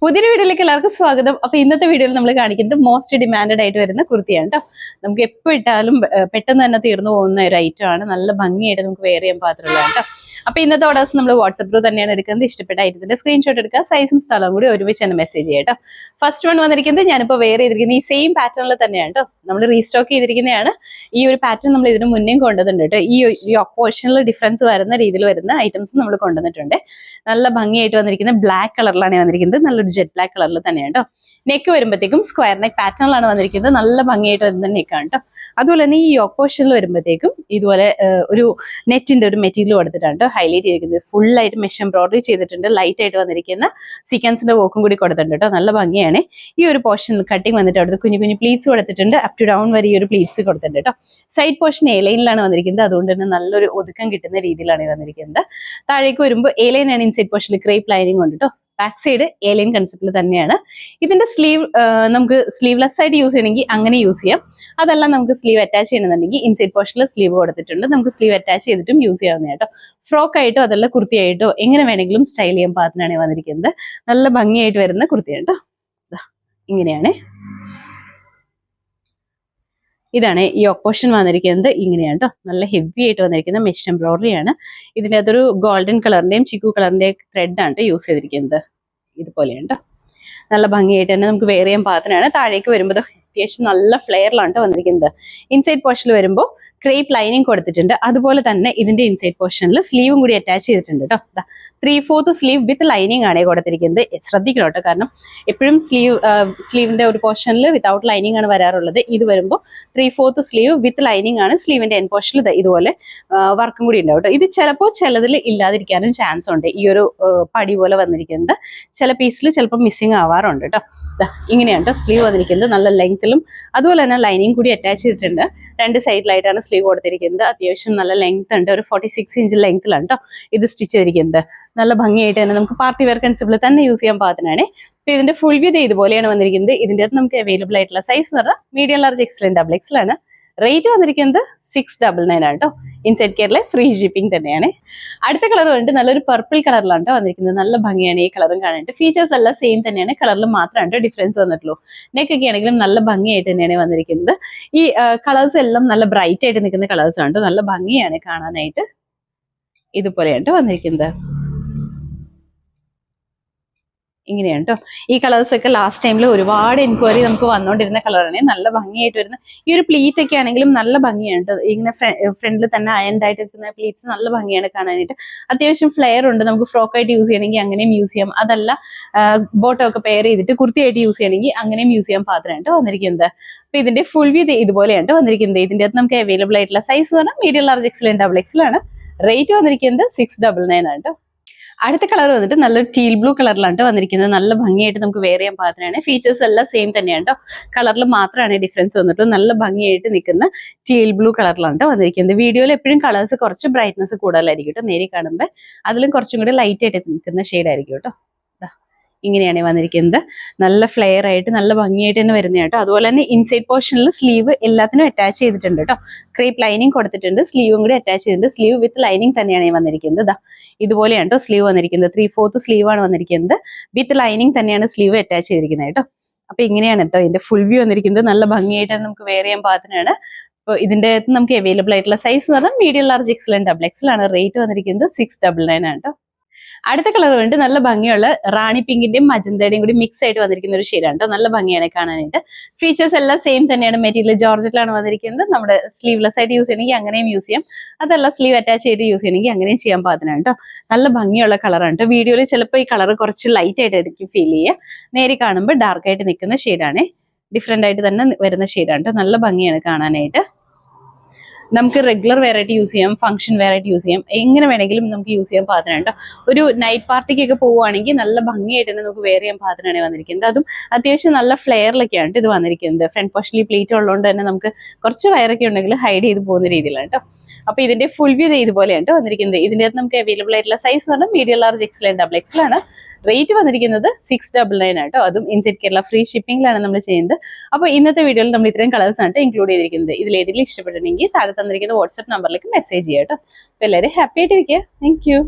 പുതിയൊരു വീഡിയോയിലേക്ക് എല്ലാവർക്കും സ്വാഗതം. അപ്പൊ ഇന്നത്തെ വീഡിയോയിൽ നമ്മൾ കാണിക്കുന്നത് മോസ്റ്റ് ഡിമാൻഡഡ് ആയിട്ട് വരുന്ന കുർത്തിയാണ് കേട്ടോ. നമുക്ക് എപ്പോൾ ഇട്ടാലും പെട്ടെന്ന് തന്നെ തീർന്നു പോകുന്ന ഒരു ഐറ്റം ആണ്. നല്ല ഭംഗിയായിട്ട് നമുക്ക് വെയർ ചെയ്യാൻ പാത്രമുള്ള കേട്ടോ. അപ്പൊ ഇന്നത്തെ ഓർഡേഴ്സ് നമ്മൾ വാട്സ്ആപ്പ് ത്രൂ തന്നെയാണ് എടുക്കുന്നത്. ഇഷ്ടപ്പെട്ട ഐറ്റത്തിന്റെ സ്ക്രീൻഷോട്ട് എടുക്കുക, സൈസും സ്ഥലവും കൂടി ഒരുമിച്ച് തന്നെ മെസ്സേജ് ചെയ്യാം കേട്ടോ. ഫസ്റ്റ് വൺ വന്നിരിക്കുന്നത് ഞാനിപ്പോൾ വെയർ ചെയ്തിരിക്കുന്നത് ഈ സെയിം പാറ്റേണിൽ തന്നെയാണ് കേട്ടോ. നമ്മൾ റീസ്റ്റോക്ക് ചെയ്തിരിക്കുന്നതാണ്. ഈ ഒരു പാറ്റേൺ നമ്മൾ ഇതിന് മുന്നേ കൊണ്ടുവന്നിട്ടുണ്ട് കേട്ടോ. ഈ പോർഷനിൽ ഡിഫറൻസ് വരുന്ന രീതിയിൽ വരുന്ന ഐറ്റംസ് നമ്മൾ കൊണ്ടുവന്നിട്ടുണ്ട്. നല്ല ഭംഗിയായിട്ട് വന്നിരിക്കുന്നത് ബ്ലാക്ക് കളറിലാണ് വന്നിരിക്കുന്നത്. നല്ലൊരു ജെറ്റ് ബ്ലാക്ക് കളറിൽ തന്നെയാണ് കേട്ടോ. നെക്ക് വരുമ്പോഴത്തേക്കും സ്ക്വയർ നെക്ക് പാറ്റേണിലാണ് വന്നിരിക്കുന്നത്. നല്ല ഭംഗിയായിട്ട് വരുന്ന നെക്കാണ് കേട്ടോ. അതുപോലെ തന്നെ ഈ യോക്ക് പോർഷനിൽ വരുമ്പോഴത്തേക്കും ഇതുപോലെ ഒരു നെറ്റിന്റെ ഒരു മെറ്റീരിയൽ കൊടുത്തിട്ടാണ് കേട്ടോ ഹൈലൈറ്റ് ചെയ്തിരിക്കുന്നത്. ഫുൾ ആയിട്ട് മെഷ് എംബ്രോയിഡറി ചെയ്തിട്ടുണ്ട്. ലൈറ്റ് ആയിട്ട് വന്നിരിക്കുന്ന സീക്വൻസിന്റെ വർക്കും കൂടി കൊടുത്തിട്ടുണ്ട് കേട്ടോ. നല്ല ഭംഗിയാണ്. ഈ ഒരു പോർഷനിൽ കട്ടിങ് വന്നിട്ട് അവിടുത്തെ കുഞ്ഞു കുഞ്ഞു പ്ലീറ്റ്സ് കൊടുത്തിട്ടുണ്ട്. അപ് ടു ഡൗൺ വരെ ഈ ഒരു പ്ലീറ്റ്സ് കൊടുത്തിട്ടുണ്ട് കേട്ടോ. സൈഡ് പോർഷൻ എ ലൈനിലാണ് വന്നിരിക്കുന്നത്. അതുകൊണ്ട് തന്നെ നല്ലൊരു ഒതുക്കം കിട്ടുന്ന രീതിയിലാണ് വന്നിരിക്കുന്നത്. താഴേക്ക് വരുമ്പോൾ എ ലൈനാണ് ഇൻസൈഡ് പോർഷനിൽ ക്രേപ്പ് ലൈനിങ് ഉണ്ട് കേട്ടോ. ബാക്ക് സൈഡ് എ ലൈൻ കൺസെപ്റ്റിൽ തന്നെയാണ്. ഇതിന്റെ സ്ലീവ് നമുക്ക് സ്ലീവ്ലെസ് ആയിട്ട് യൂസ് ചെയ്യണമെങ്കിൽ അങ്ങനെ യൂസ് ചെയ്യാം. അതെല്ലാം നമുക്ക് സ്ലീവ് അറ്റാച്ച് ചെയ്യണമെന്നുണ്ടെങ്കിൽ ഇൻസൈഡ് പോർഷനിൽ സ്ലീവ് കൊടുത്തിട്ടുണ്ട്. നമുക്ക് സ്ലീവ് അറ്റാച്ച് ചെയ്തിട്ടും യൂസ് ചെയ്യാവുന്ന കേട്ടോ. ഫ്രോക്ക് ആയിട്ടോ അതല്ല കുർത്തിയായിട്ടോ എങ്ങനെ വേണമെങ്കിലും സ്റ്റൈൽ ചെയ്യാൻ പാകത്തിനാണ് വന്നിരിക്കുന്നത്. നല്ല ഭംഗിയായിട്ട് വരുന്ന കുർത്തിയാണ് കേട്ടോ. ഇങ്ങനെയാണ്. ഇതാണ് ഈ ഓപ്പോഷൻ വന്നിരിക്കുന്നത്. ഇങ്ങനെയാണ് കേട്ടോ. നല്ല ഹെവി ആയിട്ട് വന്നിരിക്കുന്ന മെഷ് എംബ്രോയിഡറി ആണ്. ഇതിൻ്റെ അകത്തൊരു ഗോൾഡൻ കളറിന്റെയും ചിക്കു കളറിന്റെയും ത്രെഡ് ആണ് യൂസ് ചെയ്തിരിക്കുന്നത്. ഇതുപോലെയാണ് കേട്ടോ. നല്ല ഭംഗിയായിട്ട് തന്നെ നമുക്ക് വെയർ ചെയ്യാൻ പാകത്തിനാണ്. താഴേക്ക് വരുമ്പോൾ അത്യാവശ്യം നല്ല ഫ്ലെയറിലാണ് വന്നിരിക്കുന്നത്. ഇൻസൈഡ് പോർഷനിൽ വരുമ്പോൾ ക്രേപ്പ് ലൈനിങ് കൊടുത്തിട്ടുണ്ട്. അതുപോലെ തന്നെ ഇതിന്റെ ഇൻസൈഡ് പോർഷനിൽ സ്ലീവും കൂടി അറ്റാച്ച് ചെയ്തിട്ടുണ്ട് കേട്ടോ. 3/4 സ്ലീവ് വിത്ത് ലൈനിങ് ആണ് കൊടുത്തിരിക്കുന്നത്. ശ്രദ്ധിക്കണം കേട്ടോ, കാരണം എപ്പോഴും സ്ലീവിന്റെ ഒരു പോർഷനിൽ വിത്തൗട്ട് ലൈനിങ് ആണ് വരാറുള്ളത്. ഇത് വരുമ്പോൾ 3/4 സ്ലീവ് വിത്ത് ലൈനിങ് ആണ്. സ്ലീവിന്റെ എൻ പോർഷനിൽ ഇതുപോലെ വർക്കും കൂടി ഉണ്ടാവും കേട്ടോ. ഇത് ചിലപ്പോൾ ചിലതിൽ ഇല്ലാതിരിക്കാനും ചാൻസ് ഉണ്ട്. ഈ ഒരു പടി പോലെ വന്നിരിക്കുന്നത് ചില പീസിൽ ചിലപ്പോൾ മിസ്സിങ് ആവാറുണ്ട് കേട്ടോ. ഇങ്ങനെയാണ് കേട്ടോ സ്ലീവ് വന്നിരിക്കുന്നത്. നല്ല ലെങ്ത്തിലും അതുപോലെ തന്നെ ലൈനിങ് കൂടി അറ്റാച്ച് ചെയ്തിട്ടുണ്ട്. രണ്ട് സൈഡിലായിട്ടാണ് സ്ലീവ് കൊടുത്തിരിക്കുന്നത്. അത്യാവശ്യം നല്ല ലെങ്ത് ഉണ്ട്. ഒരു 46 ഇഞ്ച് ലെങ്ത്തിലാണ് കേട്ടോ ഇത് സ്റ്റിച്ച് ചെയ്തിരിക്കുന്നത്. നല്ല ഭംഗിയായിട്ട് തന്നെ നമുക്ക് പാർട്ടി വെയർ കൺസെപ്റ്റിൽ തന്നെ യൂസ് ചെയ്യാൻ പാകത്തിനാണ്. അപ്പൊ ഇതിന്റെ ഫുൾ വ്യൂ ഇതുപോലെയാണ് വന്നിരിക്കുന്നത്. ഇതിന്റെ അകത്ത് നമുക്ക് അവൈലബിൾ ആയിട്ടുള്ള സൈസ് എന്ന് പറഞ്ഞാൽ medium large XL double XL ആണ്. റേറ്റ് വന്നിരിക്കുന്നത് 699 ആണ് കേട്ടോ. ഇൻസൈഡ് കെയറിലെ ഫ്രീ ഷിപ്പിംഗ് തന്നെയാണ്. അടുത്ത കളർ കണ്ട് നല്ലൊരു പർപ്പിൾ കളറിലാണ് കേട്ടോ വന്നിരിക്കുന്നത്. നല്ല ഭംഗിയാണ് ഈ കളറും കാണാനായിട്ട്. ഫീച്ചേഴ്സ് എല്ലാം സെയിം തന്നെയാണ്. കളറിൽ മാത്രമാണ് ഡിഫറൻസ് വന്നിട്ടുള്ളൂ. നെക്കൊക്കെ ആണെങ്കിലും നല്ല ഭംഗിയായിട്ട് തന്നെയാണ് വന്നിരിക്കുന്നത്. ഈ കളേഴ്സ് എല്ലാം നല്ല ബ്രൈറ്റ് ആയിട്ട് നിൽക്കുന്ന കളേഴ്സ് ആണ്. നല്ല ഭംഗിയാണ് കാണാനായിട്ട്. ഇതുപോലെയാണ് വന്നിരിക്കുന്നത്. ഇങ്ങനെയാണ് കേട്ടോ. ഈ കളേഴ്സ് ഒക്കെ ലാസ്റ്റ് ടൈമിൽ ഒരുപാട് എൻക്വയറി നമുക്ക് വന്നുകൊണ്ടിരുന്ന കളറാണ്. നല്ല ഭംഗിയായിട്ട് വരുന്ന ഈ ഒരു പ്ലീറ്റ് ഒക്കെ ആണെങ്കിലും നല്ല ഭംഗിയാണ് കേട്ടോ. ഇങ്ങനെ ഫ്രണ്ടിൽ തന്നെ അയൻഡായിട്ട് ഇരിക്കുന്ന പ്ലീറ്റ്സ് നല്ല ഭംഗിയാണ് കാണാനായിട്ട്. അത്യാവശ്യം ഫ്ലെയർ ഉണ്ട്. നമുക്ക് ഫ്രോക്ക് ആയിട്ട് യൂസ് ചെയ്യണമെങ്കിൽ അങ്ങനെയും യൂസ് ചെയ്യാം. അതല്ല ബോട്ടോ ഒക്കെ പെയർ ചെയ്തിട്ട് കുർത്തിയായിട്ട് യൂസ് ചെയ്യണമെങ്കിൽ അങ്ങനെയും യൂസ് ചെയ്യാൻ പാത്രമാണ് വന്നിരിക്കുന്നത്. അപ്പൊ ഇതിന്റെ ഫുൾ വ്യൂ ഇതുപോലെയാണ് വന്നിരിക്കുന്നത്. ഇതിന്റെ അകത്ത് നമുക്ക് അവൈലബിൾ ആയിട്ടുള്ള സൈസ് പറഞ്ഞാൽ medium large XL double XL ആണ്. റേറ്റ് വന്നിരിക്കുന്നത് 699 ആണ് കേട്ടോ. അടുത്ത കളർ വന്നിട്ട് നല്ലൊരു ടീൽ ബ്ലൂ കളറിലാണ് വന്നിരിക്കുന്നത്. നല്ല ഭംഗിയായിട്ട് നമുക്ക് വെയർ ചെയ്യാൻ പാകത്തിനാണ്. ഫീച്ചേഴ്സ് എല്ലാം സെയിം തന്നെയാണ് കേട്ടോ. കളറിൽ മാത്രമാണ് ഡിഫറൻസ് വന്നിട്ടുള്ളത്. നല്ല ഭംഗിയായിട്ട് നിൽക്കുന്ന ടീൽ ബ്ലൂ കളറിലാണ് വന്നിരിക്കുന്നത്. വീഡിയോയിൽ എപ്പോഴും കളേഴ്സ് കുറച്ച് ബ്രൈറ്റ്നസ് കൂടുതലായിരിക്കും കേട്ടോ. നേരി കാണുമ്പോൾ അതിലും കുറച്ചും കൂടി ലൈറ്റ് ആയിട്ട് നിൽക്കുന്ന ഷെയ്ഡ് ആയിരിക്കും കേട്ടോ. ഇങ്ങനെയാണ് വന്നിരിക്കുന്നത്. നല്ല ഫ്ലെയർ ആയിട്ട് നല്ല ഭംഗിയായിട്ട് തന്നെ വരുന്ന കേട്ടോ. അതുപോലെ തന്നെ ഇൻസൈഡ് പോർഷനിൽ സ്ലീവ് എല്ലാത്തിനും അറ്റാച്ച് ചെയ്തിട്ടുണ്ട് കേട്ടോ. ക്രേപ്പ് ലൈനിങ് കൊടുത്തിട്ടുണ്ട്. സ്ലീവും കൂടി അറ്റാച്ച് ചെയ്തിട്ടുണ്ട്. സ്ലീവ് വിത്ത് ലൈനിങ് തന്നെയാണ് വന്നിരിക്കുന്നത്. ഇതുപോലെയാണ് കേട്ടോ സ്ലീവ് വന്നിരിക്കുന്നത്. 3/4 സ്ലീവ് ആണ് വന്നിരിക്കുന്നത്. വിത്ത് ലൈനിങ് തന്നെയാണ് സ്ലീവ് അറ്റാച്ച് ചെയ്തിരിക്കുന്നത് കേട്ടോ. അപ്പൊ ഇങ്ങനെയാണ് കേട്ടോ ഇതിന്റെ ഫുൾ വ്യൂ വന്നിരിക്കുന്നത്. നല്ല ഭംഗിയായിട്ട് നമുക്ക് വെയർ ചെയ്യാൻ പാകത്തിനാണ്. അപ്പോൾ ഇതിന്റെ നമുക്ക് അവൈലബിൾ ആയിട്ടുള്ള സൈസ് എന്ന് പറഞ്ഞാൽ medium large XL double XL ആണ്. റേറ്റ് വന്നിരിക്കുന്നത് 699 ആണ് കേട്ടോ. അടുത്ത കളർ വേണ്ടി നല്ല ഭംഗിയുള്ള റാണി പിങ്കിന്റെയും മജന്തയുടെയും കൂടി മിക്സ് ആയിട്ട് വന്നിരിക്കുന്ന ഒരു ഷെയ്ഡാണ് കേട്ടോ. നല്ല ഭംഗിയാണ് കാണാനായിട്ട്. ഫീച്ചേഴ്സ് എല്ലാം സെയിം തന്നെയാണ്. മെറ്റീരിയൽ ജോർജറ്റിലാണ് വന്നിരിക്കുന്നത്. നമ്മുടെ സ്ലീവ്ലെസ് ആയിട്ട് യൂസ് ചെയ്യണമെങ്കിൽ അങ്ങനെയും യൂസ് ചെയ്യാം. അതല്ല സ്ലീവ് അറ്റാച്ച് ചെയ്ത് യൂസ് ചെയ്യണമെങ്കിൽ അങ്ങനെയും ചെയ്യാൻ പാകത്തിനാണ് കേട്ടോ. നല്ല ഭംഗിയുള്ള കളറാണ് കേട്ടോ. വീഡിയോയിൽ ചിലപ്പോൾ ഈ കളർ കുറച്ച് ലൈറ്റ് ആയിട്ടായിരിക്കും ഫീൽ ചെയ്യുക. നേരെ കാണുമ്പോൾ ഡാർക്ക് ആയിട്ട് നിൽക്കുന്ന ഷെയ്ഡാണ്. ഡിഫറെന്റ് ആയിട്ട് തന്നെ വരുന്ന ഷെയ്ഡാണ് കേട്ടോ. നല്ല ഭംഗിയാണ് കാണാനായിട്ട്. നമുക്ക് റെഗുലർ വെയർ ആയിട്ട് യൂസ് ചെയ്യാം, ഫംഗ്ഷൻ വെയർ ആയിട്ട് യൂസ് ചെയ്യാം. എങ്ങനെ വേണമെങ്കിലും നമുക്ക് യൂസ് ചെയ്യാൻ പാകത്തിനാണ് കേട്ടോ. ഒരു നൈറ്റ് പാർട്ടിക്കൊക്കെ പോവുകയാണെങ്കിൽ നല്ല ഭംഗിയായിട്ട് തന്നെ നമുക്ക് വെയർ ചെയ്യാൻ പാകത്തിനാണ് വന്നിരിക്കുന്നത്. അതും അത്യാവശ്യം നല്ല ഫ്ലെയറിലൊക്കെയാണ് ഇത് വന്നിരിക്കുന്നത്. ഫ്രണ്ട് പോർഷനിൽ പ്ലീറ്റ് ഉള്ളതുകൊണ്ട് തന്നെ നമുക്ക് കുറച്ച് വയറൊക്കെ ഉണ്ടെങ്കിൽ ഹൈഡ് ചെയ്ത് പോകുന്ന രീതിയിലാണ് കേട്ടോ. അപ്പൊ ഇതിന്റെ ഫുൾ വ്യൂ ഇതുപോലെയാണ് വന്നിരിക്കുന്നത്. ഇതിന്റെ അകത്ത് നമുക്ക് അവൈലബിൾ ആയിട്ടുള്ള സൈസ് പറഞ്ഞാൽ medium large XL double XL ആണ്. റേറ്റ് വന്നിരിക്കുന്നത് 699 ആട്ടോ. അതും ഇൻസൈഡ് കേരള ഫ്രീ ഷിപ്പിംഗിലാണ് നമ്മൾ ചെയ്യുന്നത്. അപ്പോൾ ഇന്നത്തെ വീഡിയോയിൽ നമ്മൾ ഇത്രയും കളേഴ്സ് ആണ് ഇൻക്ലൂഡ് ചെയ്തിരിക്കുന്നത്. ഇതിൽ ഏതെങ്കിലും ഇഷ്ടപ്പെട്ടിട്ടുണ്ടെങ്കിൽ താഴെ തന്നിരിക്കുന്ന വാട്സ്ആപ്പ് നമ്പറിലേക്ക് മെസ്സേജ് ചെയ്യാം കേട്ടോ. അപ്പോൾ എല്ലാവരും ഹാപ്പി ആയിട്ടിരിക്കുക. Thank you.